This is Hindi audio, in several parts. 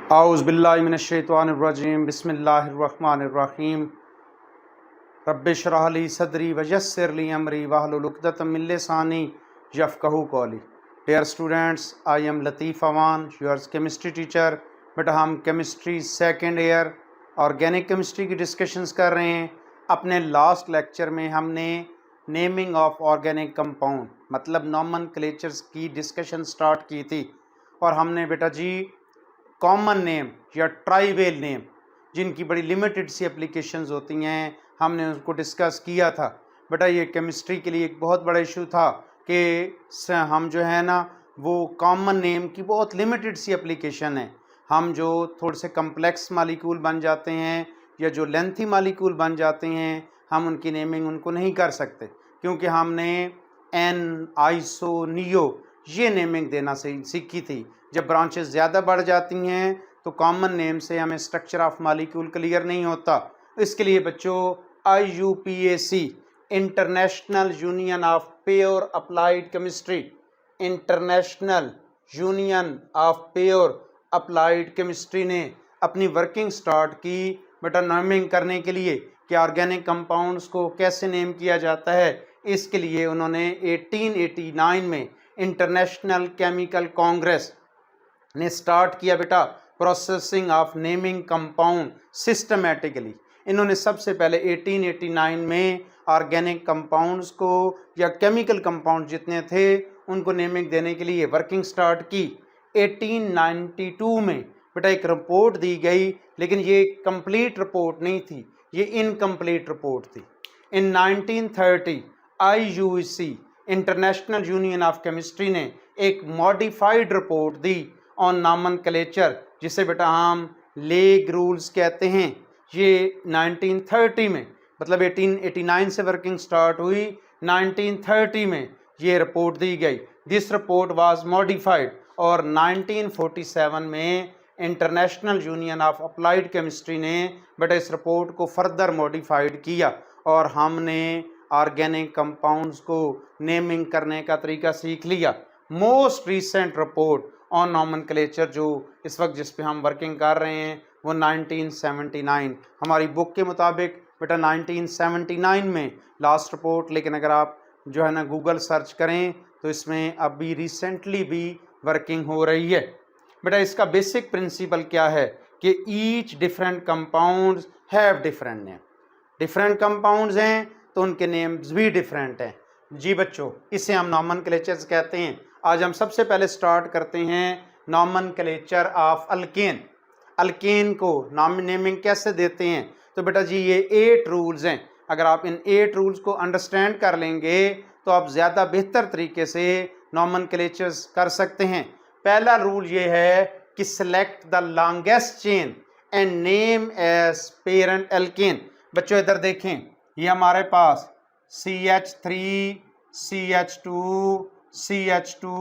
औज़ुबिल्लाहिमिनश्शैतानिर्रजीम बिस्मिल्लाहिर्रहमानिर्रहीम रब्बिश्रह ली सदरी वयस्सिर ली अमरी वहलुल उक़दतम मिन लिसानी यफ़क़हू क़ौली। Dear students, I am Latif Awan, your chemistry teacher. बेटा हम chemistry second year organic chemistry की डिस्कशंस कर रहे हैं। अपने लास्ट लेक्चर में हमने नेमिंग ऑफ ऑर्गेनिक कंपाउंड मतलब नॉमनक्लेचर्स की डिस्कशन स्टार्ट की थी और हमने बेटा जी कॉमन नेम या ट्राइवेल नेम जिनकी बड़ी लिमिटेड सी एप्लीकेशंस होती हैं हमने उसको डिस्कस किया था। बेटा ये केमिस्ट्री के लिए एक बहुत बड़ा इशू था कि हम जो है ना वो कॉमन नेम की बहुत लिमिटेड सी एप्लीकेशन है। हम जो थोड़े से कम्प्लेक्स मालिक्यूल बन जाते हैं या जो लेंथी मालिक्यूल बन जाते हैं हम उनकी नेमिंग उनको नहीं कर सकते क्योंकि हमने एन, आइसो, नियो ये नेमिंग देना सीखी थी। जब ब्रांचेस ज़्यादा बढ़ जाती हैं तो कॉमन नेम से हमें स्ट्रक्चर ऑफ मालिक्यूल क्लियर नहीं होता। इसके लिए बच्चों IUPAC international union of pure applied chemistry, international union of pure applied chemistry ने अपनी वर्किंग स्टार्ट की बेटा नेमिंग करने के लिए कि ऑर्गेनिक कंपाउंड्स को कैसे नेम किया जाता है। इसके लिए उन्होंने 1889 में इंटरनेशनल केमिकल कांग्रेस ने स्टार्ट किया बेटा processing of naming compound systematically. इन्होंने सबसे पहले 1889 में ऑर्गेनिक कंपाउंड्स को या केमिकल कंपाउंड जितने थे उनको नेमिंग देने के लिए वर्किंग स्टार्ट की। 1892 में बेटा एक रिपोर्ट दी गई, लेकिन ये कंप्लीट रिपोर्ट नहीं थी, ये इनकम्प्लीट रिपोर्ट थी। इन 1930 IUC international union of chemistry ने एक modified report the on nomenclature जिसे बेटा हम लेग रूल्स कहते हैं। ये 1930 में मतलब 1889 से वर्किंग स्टार्ट हुई, 1930 में ये रिपोर्ट दी गई। दिस रिपोर्ट वाज मॉडिफाइड और 1947 में international union of applied chemistry ने बेटा इस रिपोर्ट को फर्दर मॉडिफाइड किया और हमने ऑर्गेनिक कंपाउंड्स को नेमिंग करने का तरीका सीख लिया। Most recent report on nomenclature जो इस वक्त जिस पे हम वर्किंग कर रहे हैं वो 1979 हमारी बुक के मुताबिक बेटा 1979 में लास्ट रिपोर्ट, लेकिन अगर आप जो है ना गूगल सर्च करें तो इसमें अभी रिसेंटली भी वर्किंग हो रही है। बेटा इसका बेसिक प्रिंसिपल क्या है कि each different compounds have different name. Different compounds हैं तो उनके नेम्स भी डिफरेंट हैं। जी बच्चों, इसे हम नॉमनक्लेचर्स कहते हैं। आज हम सबसे पहले स्टार्ट करते हैं नॉमनक्लेचर ऑफ अल्केन। अल्केन को नेमिंग कैसे देते हैं तो बेटा जी ये 8 रूल्स हैं। अगर आप इन 8 रूल्स को अंडरस्टैंड कर लेंगे तो आप ज़्यादा बेहतर तरीके से नॉमनक्लेचर्स कर सकते हैं। पहला रूल ये है कि select the longest chain and name as parent alkane. बच्चों इधर देखें, ये हमारे पास CH3, CH2, CH2,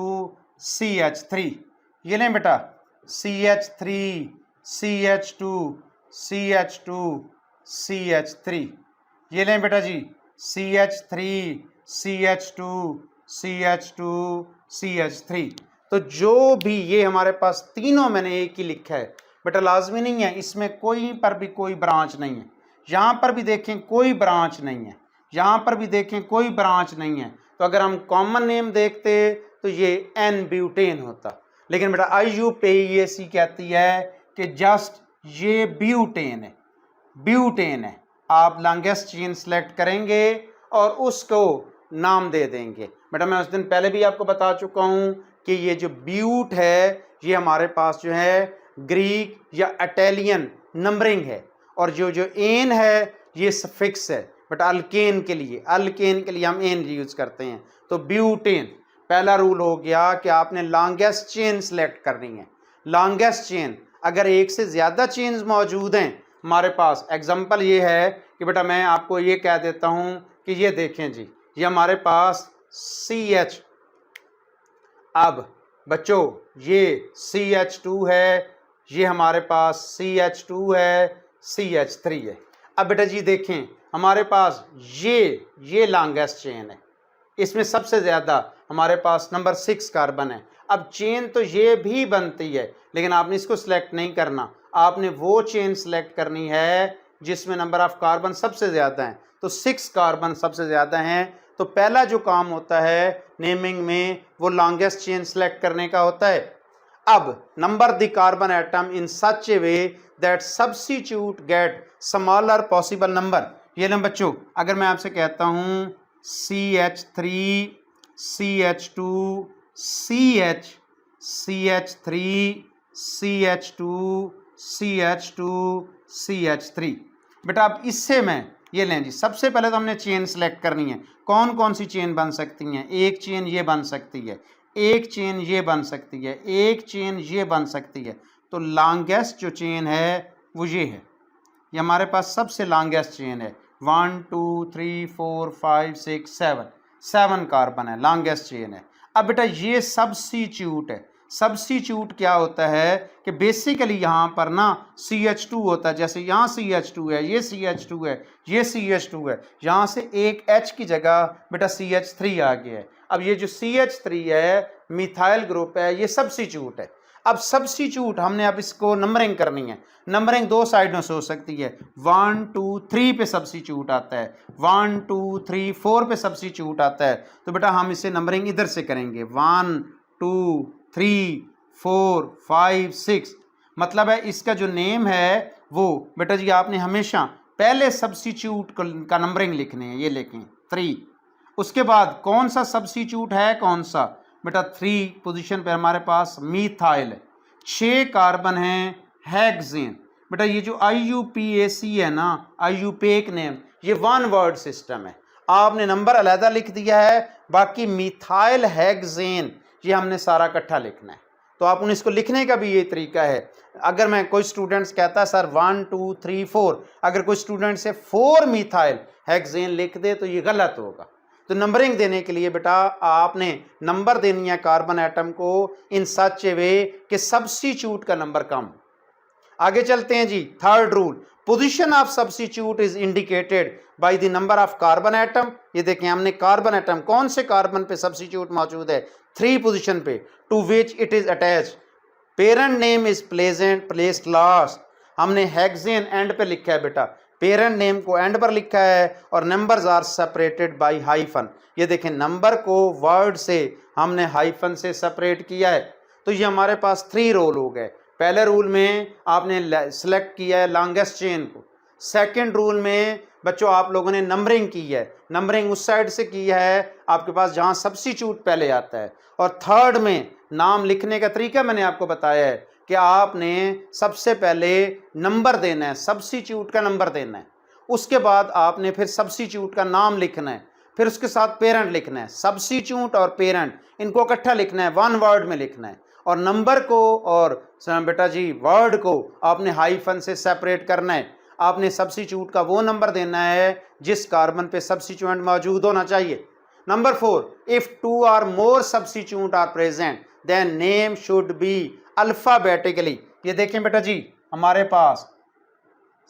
CH3 ये लें बेटा CH3, CH2, CH2, CH3 ये लें बेटा जी CH3, CH2, CH2, CH3। तो जो भी ये हमारे पास तीनों मैंने एक ही लिखा है बेटा, लाजमी नहीं है इसमें कोई पर भी कोई ब्रांच नहीं है। यहाँ पर भी देखें कोई ब्रांच नहीं है, यहाँ पर भी देखें कोई ब्रांच नहीं है। तो अगर हम कॉमन नेम देखते तो ये N ब्यूटेन होता, लेकिन बेटा IUPAC कहती है कि जस्ट ये ब्यूटेन है, ब्यूटेन है। आप लॉन्गेस्ट चेन सेलेक्ट करेंगे और उसको नाम दे देंगे। बेटा मैं उस दिन पहले भी आपको बता चुका हूँ कि ये जो ब्यूट है ये हमारे पास जो है ग्रीक या इटालियन नंबरिंग है और जो एन है ये सफिक्स है। बट अल्केन के लिए हम एन यूज करते हैं। तो ब्यूटेन पहला रूल हो गया कि आपने लॉन्गेस्ट चेन सेलेक्ट करनी है। लॉन्गेस्ट चेन, अगर एक से ज़्यादा चेन्स मौजूद हैं हमारे पास, एग्जांपल ये है कि बेटा मैं आपको ये कह देता हूँ कि ये देखें जी ये हमारे पास CH, अब बच्चों ये CH2 है, ये हमारे पास CH2 है, CH3 है। अब बेटा जी देखें हमारे पास ये लॉन्गेस्ट चेन है, इसमें सबसे ज़्यादा हमारे पास नंबर 6 कार्बन है। अब चेन तो ये भी बनती है, लेकिन आपने इसको सिलेक्ट नहीं करना, आपने वो चेन सिलेक्ट करनी है जिसमें नंबर ऑफ कार्बन सबसे ज़्यादा हैं। तो 6 कार्बन सबसे ज़्यादा हैं। तो पहला जो काम होता है नेमिंग में वो लॉन्गेस्ट चेन सेलेक्ट करने का होता है। अब number the carbon atom in such a way that substitute get smaller possible number. ये ना बच्चों, अगर मैं आपसे कहता हूँ CH3 CH2 CH CH3 CH2 CH2 CH3, बेटा अब इससे मैं ये लें जी, सबसे पहले तो हमने चेन सेलेक्ट करनी है। कौन कौन सी चेन बन सकती हैं? एक चेन ये बन सकती है, एक चेन ये बन सकती है, एक चेन ये बन सकती है। तो लॉन्गेस्ट जो चेन है वो ये है, ये हमारे पास सबसे लॉन्गेस्ट चेन है। 1 2 3 4 5 6 7, 7 कार्बन है, लॉन्गेस्ट चेन है। अब बेटा ये सब्स्टिट्यूट है। सब्स्टिट्यूट क्या होता है कि बेसिकली यहाँ पर ना CH2 होता है, जैसे यहाँ CH2 है, ये CH2 है, ये CH2 है, यहाँ से एक H की जगह बेटा CH3 आ गया है। अब ये जो CH3 है मिथाइल ग्रुप है, ये सब्स्टिट्यूट है। अब सब्स्टिट्यूट हमने अब इसको नंबरिंग करनी है। नंबरिंग दो साइडों से हो सकती है, 1 2 3 पे सब्स्टिट्यूट आता है, 1 2 3 4 पे सब्स्टिट्यूट आता है। तो बेटा हम इसे नंबरिंग इधर से करेंगे, 1 2 3 4 5 6। मतलब है इसका जो नेम है वो बेटा जी आपने हमेशा पहले सब्स्टिट्यूट का नंबरिंग लिखने हैं, ये लिखें 3। उसके बाद कौन सा सब्स्टिट्यूट है, कौन सा बेटा 3 पोजीशन पे हमारे पास मिथाइल है, 6 कार्बन हैं हेक्सेन। बेटा ये जो IUPAC है ना, आईयूपेक नेम, ये वन वर्ड सिस्टम है। आपने नंबर अलहदा लिख दिया है, बाकी मिथाइल हेक्सेन ये हमने सारा इकट्ठा लिखना है। तो आप इसको लिखने का भी ये तरीका है। अगर मैं कोई स्टूडेंट्स कहता है सर 1 2 3 4, अगर कोई स्टूडेंट से 4 मिथाइल हेक्सेन लिख दे तो ये गलत होगा। तो नंबरिंग देने के लिए बेटा आपने नंबर देनी है कार्बन एटम को इन सच ए वे कि सब्स्टिट्यूट का नंबर कम। आगे चलते हैं जी, third rule, position of substitute is indicated by the number of carbon atom. ये देखें हमने कार्बन एटम कौन से कार्बन पे सब्स्टिट्यूट मौजूद है, 3 पोजीशन पे, to which it is attached. Parent name is placed last. हमने हेक्सेन एंड पे लिखा है बेटा, पेरेंट नेम को एंड पर लिखा है, और numbers are separated by hyphen. ये देखें नंबर को वर्ड से हमने हाइफन से सेपरेट किया है। तो ये हमारे पास 3 रोल हो गए। पहले रूल में आपने सेलेक्ट किया है लॉन्गेस्ट चेन को, सेकंड रूल में बच्चों आप लोगों ने नंबरिंग की है, नंबरिंग उस साइड से की है आपके पास जहां सब्स्टिट्यूट पहले आता है, और थर्ड में नाम लिखने का तरीका मैंने आपको बताया है कि आपने सबसे पहले नंबर देना है, सब्स्टिट्यूट का नंबर देना है, उसके बाद आपने फिर सब्स्टिट्यूट का नाम लिखना है, फिर उसके साथ पेरेंट लिखना है। सब्स्टिट्यूट और पेरेंट इनको इकट्ठा लिखना है, वन वर्ड में लिखना है, और नंबर को और बेटा जी वर्ड को आपने हाइफन से सेपरेट करना है। आपने सब्स्टिट्यूट का वो नंबर देना है जिस कार्बन पे सब्स्टिट्यूएंट मौजूद होना चाहिए। Number 4, if 2 or more substitute are present then name should be alphabetically. ये देखें बेटा जी हमारे पास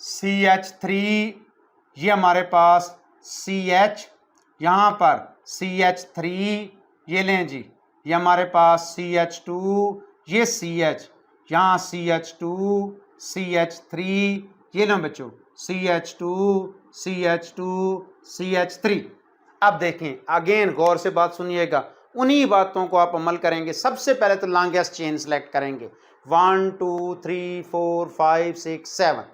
CH3, ये हमारे पास CH, यहाँ पर CH3, ये लें जी, ये हमारे पास CH2, ये CH, यहाँ CH2 CH3, ये लो बच्चों CH2 CH2 CH3। अब देखें अगेन गौर से बात सुनिएगा, उन्हीं बातों को आप अमल करेंगे। सबसे पहले तो लॉन्गेस्ट चेन सेलेक्ट करेंगे, 1 2 3 4 5 6 7,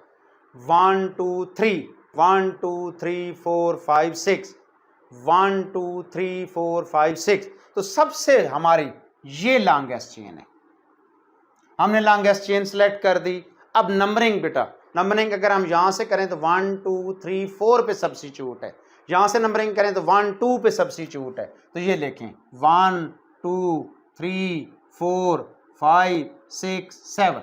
1 2 3 1 2 3 4 5 6, 1 2 3 4 5 6। तो सबसे हमारी ये लॉन्गेस्ट चेन है, हमने लॉन्गेस्ट चेन सेलेक्ट कर दी। अब नंबरिंग बेटा, नंबरिंग अगर हम यहाँ से करें तो 1 2 3 4 पे सब्स्टिट्यूट है, यहाँ से नंबरिंग करें तो 1 2 पे सब्स्टिट्यूट है। तो ये लिखें 1 2 3 4 5 6 7।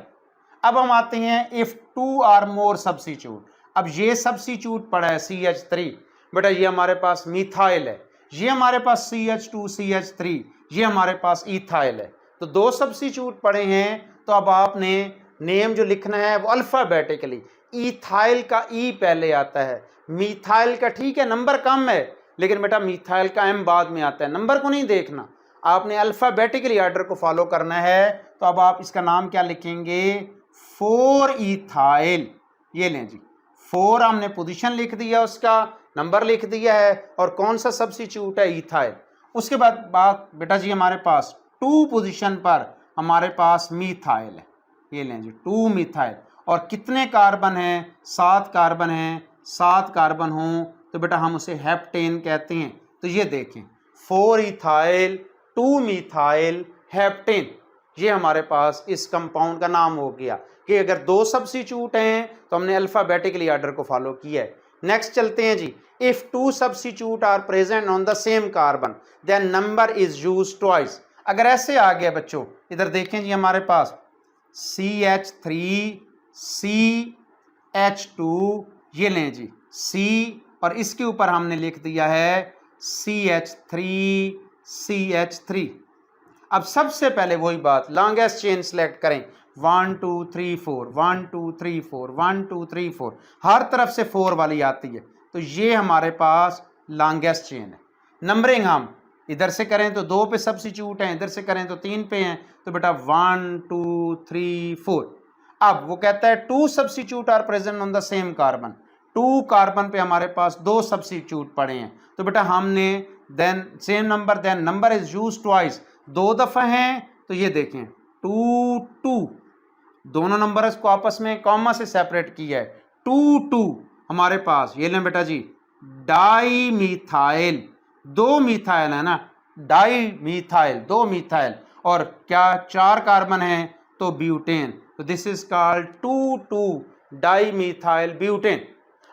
अब हम आते हैं इफ 2 आर मोर सब्स्टिट्यूट। अब ये सब्स्टिट्यूट पड़ा है CH3, बेटा ये हमारे पास मिथाइल है, ये हमारे पास CH2 CH3, ये हमारे पास इथाइल है। तो 2 सब्स्टिट्यूट पड़े हैं, तो अब आपने नेम जो लिखना है वो अल्फाबेटिकली, इथाइल का ई पहले आता है, मिथाइल का ठीक है नंबर कम है, लेकिन बेटा मिथाइल का एम बाद में आता है, नंबर को नहीं देखना। आपने अल्फ़ाबेटिकली ऑर्डर को फॉलो करना है। तो अब आप इसका नाम क्या लिखेंगे, 4 इथाइल। ये लें जी, 4 हमने पोजीशन लिख दिया, उसका नंबर लिख दिया है, और कौन सा सब्स्टिट्यूट है, इथाइल। उसके बाद बात बेटा जी हमारे पास 2 पोजीशन पर हमारे पास मीथाइल है। ये लें जी, 2 मीथाइल। और कितने कार्बन हैं, 7 कार्बन हैं। 7 कार्बन हों तो बेटा हम उसे हेप्टेन कहते हैं। तो ये देखें, 4 इथाइल 2 मीथाइल हेप्टेन, ये हमारे पास इस कंपाउंड का नाम हो गया कि अगर 2 सब्स्टिट्यूट हैं तो हमने अल्फ़ाबेटिकली ऑर्डर को फॉलो किया है। नेक्स्ट चलते हैं जी, if 2 substitute are present on the same carbon then number is used twice. अगर ऐसे आ गया बच्चों, इधर देखें जी हमारे पास CH3 CH2, ये लें जी C, और इसके ऊपर हमने लिख दिया है CH3 CH3। अब सबसे पहले वही बात, लॉन्गेस्ट चेन सेलेक्ट करें, 1 2 3 4 1 2 3 4 1 2 3 4, हर तरफ से 4 वाली आती है। तो ये हमारे पास लॉन्गेस्ट चेन है। नंबरिंग हम इधर से करें तो 2 पे सब्स्टिट्यूट हैं, इधर से करें तो 3 पे हैं। तो बेटा 1 2 3 4। अब वो कहता है 2 substitute are present on the same carbon, 2 carbon पे हमारे पास 2 सब्स्टिट्यूट पड़े हैं। तो बेटा हमने then same number, then number is used twice, 2 दफ़ा हैं। तो ये देखें 2 2, दोनों नंबर्स को आपस में कॉमा से सेपरेट किया है। 2 2 हमारे पास, ये लें बेटा जी, डाई मीथाइल, 2 मीथाइल है ना, डाई मीथाइल 2 मीथाइल, और क्या 4 कार्बन है तो ब्यूटेन। तो this is called 2 2 dimethyl butane.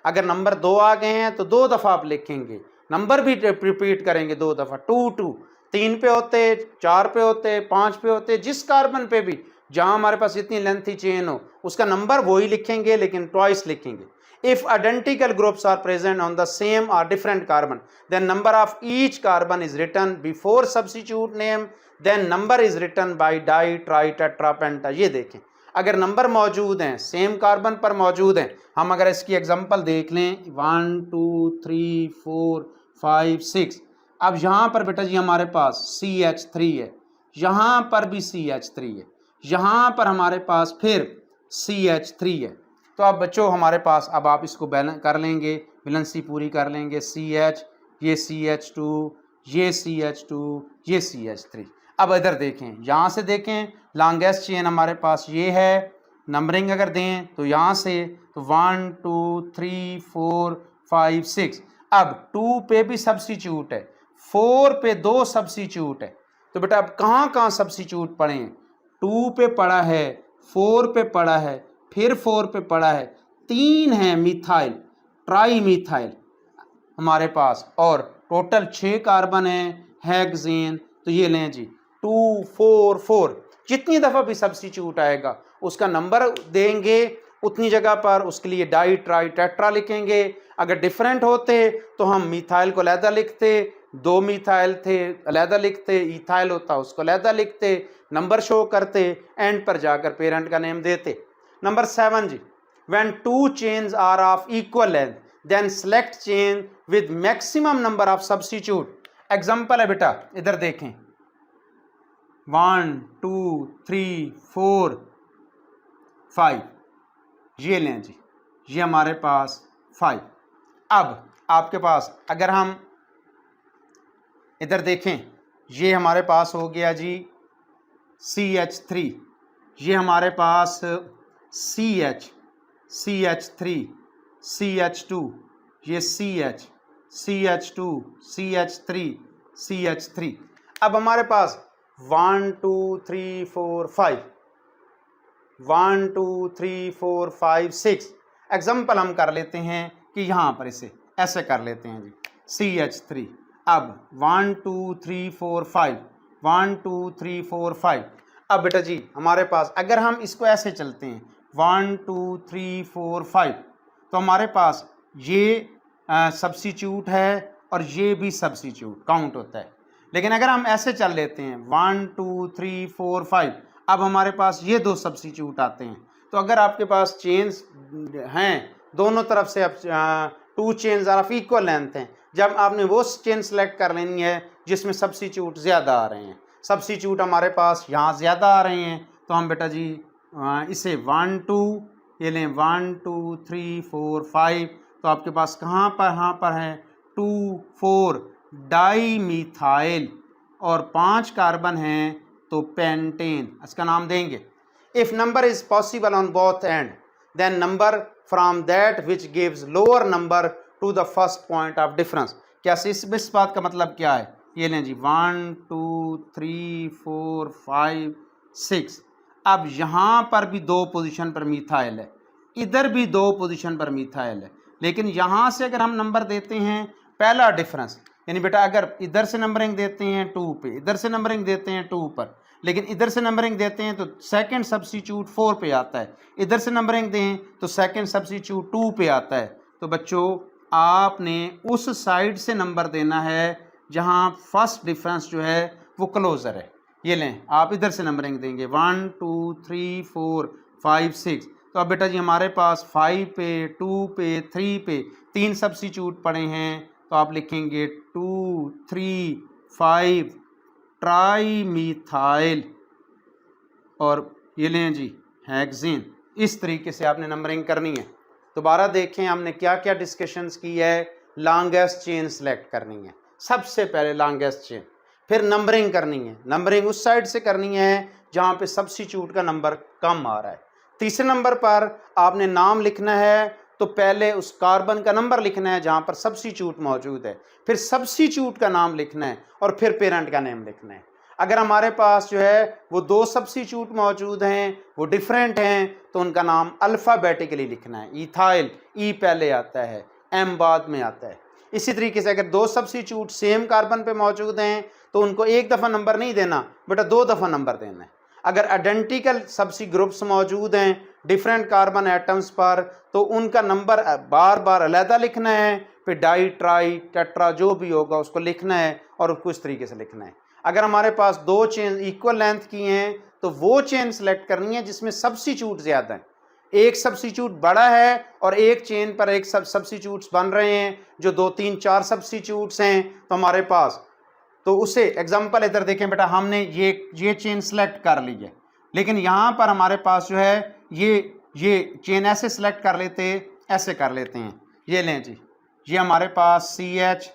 अगर नंबर 2 आ गए हैं तो 2 दफ़ा आप लिखेंगे, नंबर भी रिपीट करेंगे 2 दफ़ा। 2 2 3 पे होते, 4 पे होते, 5 पे होते, जिस कार्बन पे भी जहां हमारे पास इतनी लेंथी चेन हो उसका नंबर वही लिखेंगे, लेकिन ट्वाइस लिखेंगे। If identical groups are present on the same or different carbon then number of each carbon is written before substitute name, then number is written by di tri tetra penta. ये देखें, अगर नंबर मौजूद हैं, सेम कार्बन पर मौजूद हैं, हम अगर इसकी एग्जांपल देख लें 1 2 3 4 5 6। अब यहाँ पर बेटा जी हमारे पास CH3 है, यहाँ पर भी CH3 है, यहाँ पर हमारे पास फिर CH3 है। तो अब बच्चों हमारे पास, अब आप इसको बैलेंस कर लेंगे, बैलेंसी पूरी कर लेंगे, CH, ये CH2, ये CH2, ये CH3। अब इधर देखें, यहाँ से देखें लॉन्गेस्ट चेन हमारे पास ये है। नंबरिंग अगर दें तो यहाँ से तो 1 2 3 4 5 6। अब 2 पे भी सब्स्टिट्यूट है, 4 पे 2 सब्स्टिट्यूट है। तो बेटा अब कहाँ कहाँ सब्स्टिट्यूट पड़े हैं, 2 पे पड़ा है, 4 पे पड़ा है, फिर 4 पे पड़ा है, 3 है मिथाइल, ट्राई मिथाइल हमारे पास, और टोटल 6 कार्बन है हेक्सेन। तो ये लें जी 2 4 4, जितनी दफ़ा भी सब्स्टिट्यूट आएगा उसका नंबर देंगे, उतनी जगह पर उसके लिए डाई ट्राई टेट्रा लिखेंगे। अगर डिफरेंट होते तो हम मिथाइल को अलहदा लिखते, 2 मिथाइल थे अलहदा लिखते, इथाइल होता उसको अलहदा लिखते, नंबर शो करते, एंड पर जाकर पेरेंट का नेम देते। नंबर 7 जी, when 2 chains are of equal length then select chain with maximum number of substitute. Example है बेटा, इधर देखें 1 2 3 4 5, ये लें जी, ये हमारे पास 5। अब आपके पास अगर हम इधर देखें, ये हमारे पास हो गया जी CH3, ये हमारे पास CH CH3 CH2, ये CH CH2 CH3 CH3। अब हमारे पास 1 2 3 4 5, 1 2 3 4 5 6। एग्जाम्पल हम कर लेते हैं कि यहाँ पर इसे ऐसे कर लेते हैं जी CH3। अब 1 2 3 4 5, 1 2 3 4 5। अब बेटा जी हमारे पास अगर हम इसको ऐसे चलते हैं 1 2 3 4 5, तो हमारे पास ये सब्स्टिट्यूट है और ये भी सब्स्टिट्यूट काउंट होता है। लेकिन अगर हम ऐसे चल लेते हैं 1 2 3 4 5, अब हमारे पास ये 2 सब्स्टिट्यूट आते हैं। तो अगर आपके पास चेन्स हैं दोनों तरफ से, अब 2 chains are of equal length हैं, जब आपने वो चेन सेलेक्ट कर लेनी है जिसमें सब्स्टिट्यूट ज़्यादा आ रहे हैं। सब्स्टिट्यूट हमारे पास यहाँ ज़्यादा आ रहे हैं तो हम बेटा जी इसे 1 2 ये लें 1 2 3 4 5, तो आपके पास यहाँ पर है 2 4 डाई मिथाइल और 5 कार्बन हैं तो पेंटेन, इसका नाम देंगे। If number is possible on both end then number from that which gives lower number to the first point of difference. क्या इस बात का मतलब क्या है? ये लें जी 1 2 3 4 5 6। अब यहाँ पर भी 2 पोजीशन पर मिथाइल है, इधर भी 2 पोजीशन पर मिथाइल है, लेकिन यहाँ से अगर हम नंबर देते हैं पहला डिफरेंस, यानी बेटा अगर इधर से नंबरिंग देते हैं 2 पे, इधर से नंबरिंग देते हैं 2 पर, लेकिन इधर से नंबरिंग देते हैं तो सेकंड सब्स्टिट्यूट 4 पे आता है, इधर से नंबरिंग दें तो सेकंड सब्स्टिट्यूट 2 पे आता है। तो बच्चों आपने उस साइड से नंबर देना है जहां फर्स्ट डिफरेंस जो है वो क्लोजर है। ये लें आप इधर से नंबरिंग देंगे 1 2 3 4 5 6। तो अब बेटा जी हमारे पास 5 पे 2 पे 3 पे 3 सब्स्टिट्यूट पड़े हैं, तो आप लिखेंगे 2 3 5 ट्राई मिथाइल और ये लें जी हेक्सेन। इस तरीके से आपने नंबरिंग करनी है। दोबारा देखें हमने क्या क्या डिस्कशंस की है। लॉन्गेस्ट चेन सेलेक्ट करनी है, सबसे पहले लॉन्गेस्ट चेन, फिर नंबरिंग करनी है। नंबरिंग उस साइड से करनी है जहाँ पे सब्स्टिट्यूट का नंबर कम आ रहा है। तीसरे नंबर पर आपने नाम लिखना है, तो पहले उस कार्बन का नंबर लिखना है जहाँ पर सब्स्टिट्यूट मौजूद है, फिर सब्स्टिट्यूट का नाम लिखना है और फिर पेरेंट का नेम लिखना है। अगर हमारे पास जो है वो 2 सब्स्टिट्यूट मौजूद हैं, वो डिफरेंट हैं, तो उनका नाम अल्फ़ाबेटिकली लिखना है। इथाइल ई पहले आता है, एम बाद में आता है। इसी तरीके से अगर 2 सब्स्टिट्यूट सेम कार्बन पे मौजूद हैं तो उनको एक दफ़ा नंबर नहीं देना बेटा, 2 दफ़ा नंबर देना है। अगर आइडेंटिकल सब्स्टिट्यूट ग्रुप्स मौजूद हैं डिफरेंट कार्बन एटम्स पर, तो उनका नंबर बार बार अलहदा लिखना है, फिर डाई ट्राई टेट्रा जो भी होगा उसको लिखना है और उसको इस तरीके से लिखना है। अगर हमारे पास 2 चेन इक्वल लेंथ की हैं तो वो चेन सेलेक्ट करनी है जिसमें सब्स्टिट्यूट ज़्यादा है। एक सब्स्टिट्यूट बड़ा है और एक चेन पर एक सब्स्टिट्यूट्स बन रहे हैं जो 2 3 4 सब्स्टिट्यूट्स हैं, तो हमारे पास तो उसे एग्जांपल इधर देखें बेटा, हमने ये चेन सेलेक्ट कर ली है, लेकिन यहाँ पर हमारे पास जो है ये चेन ऐसे सेलेक्ट कर लेते, ऐसे कर लेते हैं। ये लें जी, ये हमारे पास CH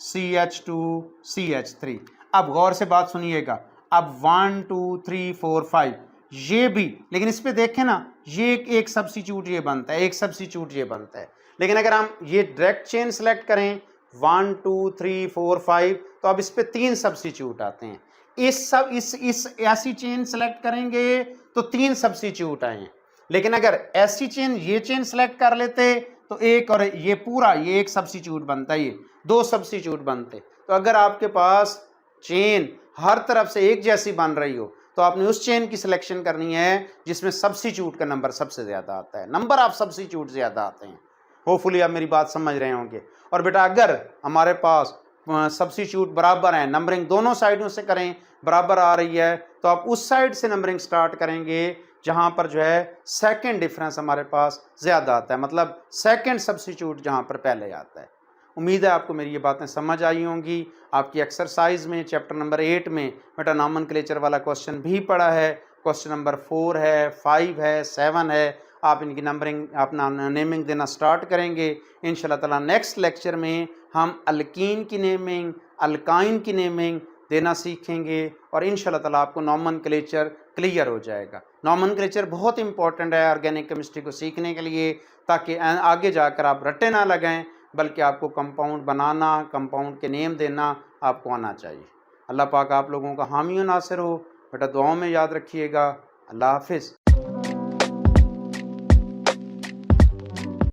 CH2 CH3। अब गौर से बात सुनिएगा, अब 1 2 3 4 5 ये भी, लेकिन इस पे देखें ना, ये एक सब्स्टिट्यूट ये बनता है, एक सब्स्टिट्यूट ये बनता है। लेकिन अगर हम ये डायरेक्ट चेन सेलेक्ट करें 1 2 3 4 5, तो अब इस पे 3 सब्स्टिट्यूट आते हैं। इस ऐसी चेन सेलेक्ट करेंगे तो 3 सब्स्टिट्यूट आए हैं, लेकिन अगर ऐसी चेन ये चेन सेलेक्ट कर लेते तो एक और ये पूरा ये एक सब्स्टिट्यूट बनता, ये 2 सब्स्टिट्यूट बनते। तो अगर आपके पास चेन हर तरफ से एक जैसी बन रही हो तो आपने उस चेन की सिलेक्शन करनी है जिसमें सब्स्टिट्यूट का नंबर सबसे ज़्यादा आता है, नंबर ऑफ सब्स्टिट्यूट ज़्यादा आते हैं। होपफुली आप मेरी बात समझ रहे होंगे। और बेटा अगर हमारे पास सब्स्टिट्यूट बराबर हैं, नंबरिंग दोनों साइडों से करें बराबर आ रही है, तो आप उस साइड से नंबरिंग स्टार्ट करेंगे जहाँ पर जो है सेकंड डिफरेंस हमारे पास ज़्यादा आता है, मतलब सेकंड सब्स्टिट्यूट जहाँ पर पहले आता है। उम्मीद है आपको मेरी ये बातें समझ आई होंगी। आपकी एक्सरसाइज में चैप्टर नंबर 8 में बेटा नॉमेनक्लेचर वाला क्वेश्चन भी पड़ा है, क्वेश्चन नंबर 4 है, 5 है, 7 है। आप इनकी नंबरिंग अपना नेमिंग देना स्टार्ट करेंगे इंशाल्लाह ताला। नेक्स्ट लेक्चर में हम अल्कीन की नेमिंग, अल्काइन की नेमिंग देना सीखेंगे और इंशाल्लाह ताला आपको नॉमेनक्लेचर क्लियर हो जाएगा। नॉमेनक्लेचर बहुत इंपॉर्टेंट है ऑर्गेनिक केमिस्ट्री को सीखने के लिए, ताकि आगे जाकर आप रट्टे ना लगाएं, बल्कि आपको कंपाउंड बनाना, कंपाउंड के नेम देना आपको आना चाहिए। अल्लाह पाक आप लोगों का हामी और नासिर हो। बेटा दुआओं में याद रखिएगा। अल्लाह हाफिज़।